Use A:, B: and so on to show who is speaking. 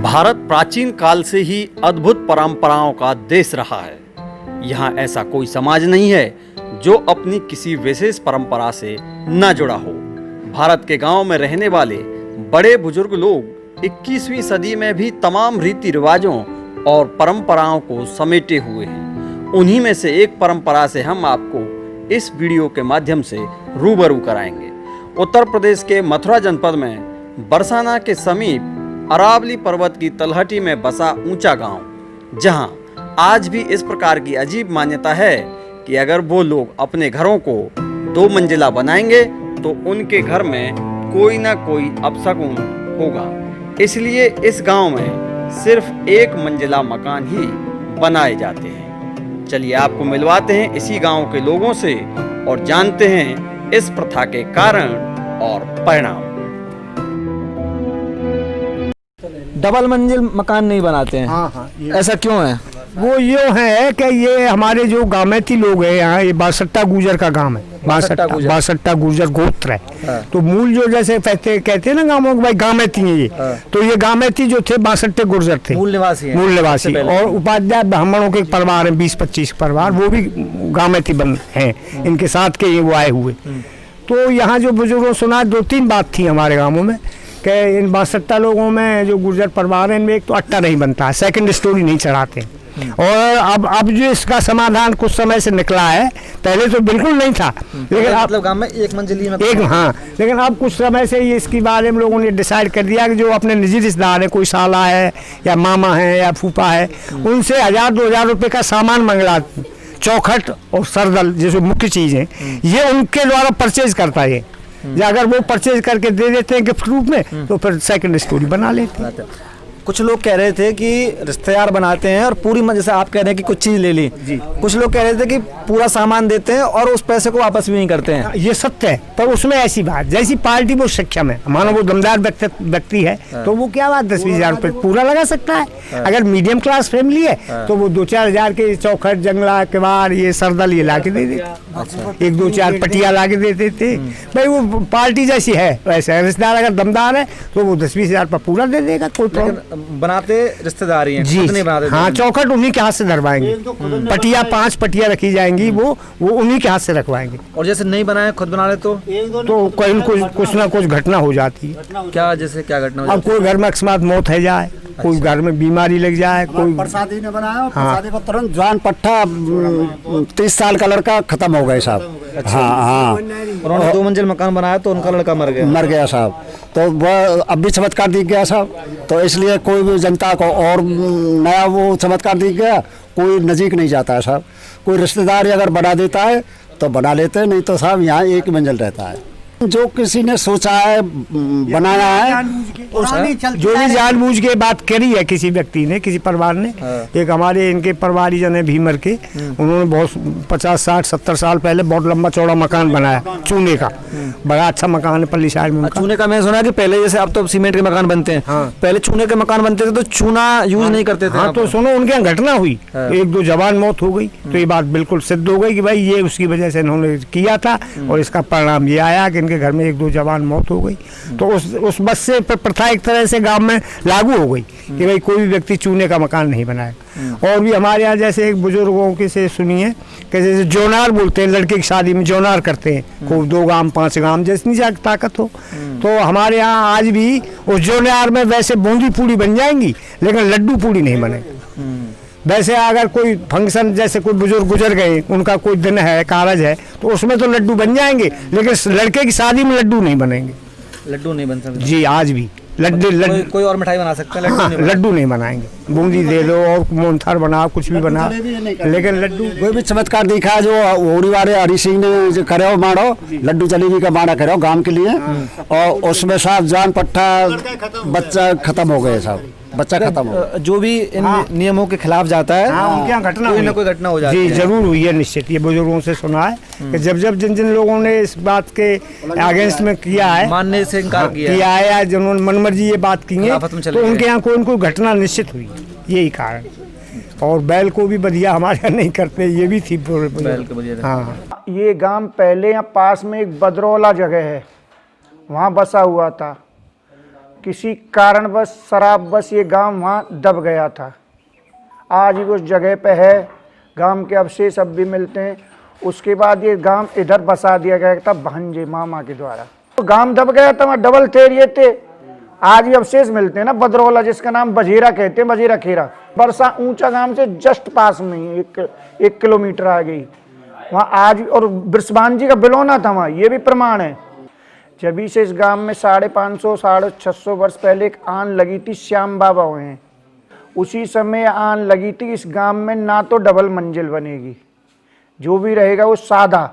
A: भारत प्राचीन काल से ही अद्भुत परंपराओं का देश रहा है। यहाँ ऐसा कोई समाज नहीं है जो अपनी किसी विशेष परंपरा से न जुड़ा हो। भारत के गांव में रहने वाले बड़े बुजुर्ग लोग 21वीं सदी में भी तमाम रीति रिवाजों और परंपराओं को समेटे हुए हैं। उन्हीं में से एक परंपरा से हम आपको इस वीडियो के माध्यम से रूबरू कराएंगे। उत्तर प्रदेश के मथुरा जनपद में बरसाना के समीप अरावली पर्वत की तलहटी में बसा ऊंचा गांव, जहां आज भी इस प्रकार की अजीब मान्यता है कि अगर वो लोग अपने घरों को 2 मंजिला बनाएंगे तो उनके घर में कोई ना कोई अपशकुन होगा। इसलिए इस गांव में सिर्फ 1 मंजिला मकान ही बनाए जाते हैं। चलिए आपको मिलवाते हैं इसी गांव के लोगों से और जानते हैं इस प्रथा के कारण और परिणाम।
B: डबल मंजिल मकान नहीं बनाते हैं।
C: हाँ,
B: ऐसा क्यों है?
C: वो ये है कि ये हमारे जो गामेती लोग हैं यहाँ, ये बासट्टा गुर्जर का गांव है। बासट्टा गुर्जर गोत्र है।
B: हाँ।
C: तो मूल जो जैसे कहते हैं ना गाँवों के भाई गामेती हैं ये।
B: हाँ।
C: तो ये गामेती जो थे बासट्टे गुर्जर थे,
B: मूल निवासी
C: और उपाध्याय ब्राह्मणों के परिवार हैं 20-25 परिवार, वो भी गामेती हैं। इनके साथ के ये वो आए हुए। तो यहाँ जो बुजुर्गों सुना 2-3 बात थी हमारे गाँवों में कि इन बासट्टा लोगों में जो गुर्जर परिवार है इनमें एक तो अट्टा नहीं बनता है, सेकंड स्टोरी नहीं चढ़ाते। और अब जो इसका समाधान कुछ समय से निकला है, पहले तो बिल्कुल नहीं था, लेकिन
B: मतलब गांव में 1 मंजिली में
C: हाँ, लेकिन अब कुछ समय से ये इसके बारे में लोगों ने डिसाइड कर दिया कि जो अपने निजी रिश्तेदार है, कोई साला है या मामा है या फूफा है, उनसे 1000-2000 रुपये का सामान मंगला, चौखट और सरदल जैसे मुख्य चीज़ है, ये उनके द्वारा परचेज करता है। या अगर वो परचेज करके दे देते हैं गिफ्ट रूप में तो फिर सेकंड स्टोरी बना लेते हैं।
B: कुछ लोग कह रहे थे कि रिश्तेदार बनाते हैं और पूरी जैसे आप कह रहे हैं कि कुछ चीज़ ले ली, कुछ लोग कह रहे थे कि पूरा सामान देते हैं और उस पैसे को वापस भी नहीं करते हैं।
C: ये सत्य है, पर उसमें ऐसी बात, जैसी पार्टी वो सक्षम है, मानो वो दमदार व्यक्ति है तो वो क्या बात 10-20 हज़ार रुपये पूरा लगा सकता है। अगर मीडियम क्लास फैमिली है तो वो 2-4 हज़ार के चौखट, जंगला, किवाड़, ये सरदल ये ला के दे देते, 1-2-4 पटिया ला के दे देते। भाई वो पार्टी जैसी है वैसे, रिश्तेदार अगर दमदार है तो वो 10-20 हज़ार पर पूरा दे देगा, कोई प्रॉब्लम।
B: बनाते रिश्तेदार हैं जी, नहीं बनाते।
C: हाँ, चौखट उन्हीं के हाथ से धरवाएंगे, पटिया 5 पटिया रखी जाएंगी, वो उन्हीं के हाथ से रखवाएंगे।
B: और जैसे नहीं बनाए खुद बना ले तो
C: कहीं कुछ ना कुछ घटना हो जाती है।
B: क्या जैसे क्या घटना हो जाती है?
C: अब कोई घर में अकस्मात मौत है जाए, कोई घर में बीमारी लग जाए, कोई
D: प्रसादी ने बनाया, प्रसादी को तुरंत जवान पट्टा 30 साल का लड़का खत्म हो गए साहब। हाँ,
B: उन्होंने 2 मंजिल मकान बनाया तो उनका लड़का मर गया
D: साहब। तो वह अब भी चमत्कार दिख गया साहब। तो इसलिए कोई भी जनता को और नया वो चमत्कार दिख गया, कोई नज़दीक नहीं जाता है साहब। कोई रिश्तेदार अगर बना देता है तो बना लेते हैं, नहीं तो साहब यहाँ 1 मंजिल रहता है। जो किसी ने सोचा है, बनाया है, जो भी जानबूझ के बात करी है किसी व्यक्ति ने, किसी परिवार ने। एक हमारे इनके परिवारीजन है भीमर के, उन्होंने बहुत 50-60-70 साल पहले बहुत लंबा चौड़ा मकान बनाया चूने का, बड़ा अच्छा मकान है पल्ली साइड में।
B: चूने का मैं सुना कि पहले जैसे अब तो सीमेंट के मकान बनते हैं, पहले चूने के मकान बनते थे तो चूना यूज नहीं करते थे।
C: हाँ, तो सुनो उनके यहाँ घटना हुई, 1-2 जवान मौत हो गई, तो ये बात बिल्कुल सिद्ध हो गई कि भाई ये उसकी वजह से इन्होंने किया था और इसका परिणाम ये आया कि के घर में 1-2 जवान मौत हो गई। तो उस बस से प्रथा एक तरह से गांव में लागू हो गई कि भाई कोई भी व्यक्ति चूने का मकान नहीं बनाएगा। और भी हमारे यहाँ जैसे एक बुजुर्गों के से सुनिए कि जैसे जोनार बोलते हैं, लड़के की शादी में जोनार करते हैं, खूब 2 गांव 5 गांव जितनी ताकत हो। तो हमारे यहाँ आज भी उस जोनार में वैसे बूंदी पूड़ी बन जाएंगी लेकिन लड्डू पूड़ी नहीं बनेगी। वैसे अगर कोई फंक्शन, जैसे कोई बुजुर्ग गुजर गए, उनका कोई दिन है, कारज है, तो उसमें तो लड्डू बन जाएंगे, लेकिन लड़के की शादी में लड्डू नहीं बनेंगे।
B: लड्डू नहीं बन सकते
C: जी, आज भी
B: कोई और मिठाई बना सकते हैं,
C: लड्डू नहीं बनाएंगे। बूंदी दे दो और मोहनथाल बनाओ, कुछ भी बनाओ, लेकिन लड्डू।
D: कोई भी चमत्कार दिखा जो होड़ी वाले हरी सिंह ने जो करे मारो, लड्डू जलेबी का माड़ा करो गांव के लिए, और उसमें साहब जान पट्टा बच्चा खत्म हो गए साहब, बच्चा खत्म हो।
B: जो भी इन नियमों के खिलाफ जाता है,
C: उनके यहाँ घटना
B: कोई ना कोई घटना हो जाती है।
C: जी, जरूर हुई है निश्चित। ये बुजुर्गों से सुना है कि जब जिन लोगों ने इस बात के अगेंस्ट में किया है,
B: मानने से इनकार
C: किया है, या जिन्होंने मनमर्जी ये बात की है, तो उनके यहाँ कोई न कोई घटना निश्चित हुई, यही कारण। और बैल को भी बढ़िया हमारे यहाँ नहीं करते, ये भी थी बैल को बढ़िया। हाँ,
E: ये गांव पहले यहाँ पास में एक बदरौला जगह है, वहाँ बसा हुआ था। किसी कारणवश शराबवश ये गांव वहाँ दब गया था। आज भी उस जगह पे है, गांव के अवशेष अब भी मिलते हैं। उसके बाद ये गांव इधर बसा दिया गया था भांजे मामा के द्वारा। तो गांव दब गया था, वहाँ डबल थेरिए थे। आज भी अवशेष मिलते हैं ना बदरौला, जिसका नाम बजेरा कहते हैं, बजेरा खेरा। बरसा ऊंचा गांव से जस्ट पास में ही 1 किलोमीटर आ गई वहाँ आज। और बृषभान जी का बिलौना था वहाँ, ये भी प्रमाण है। जब से इस गांव में 550 650 वर्ष पहले एक आन लगी थी, श्याम बाबा हुए हैं। उसी समय आन लगी थी इस गांव में ना तो डबल मंजिल बनेगी, जो भी रहेगा वो सादा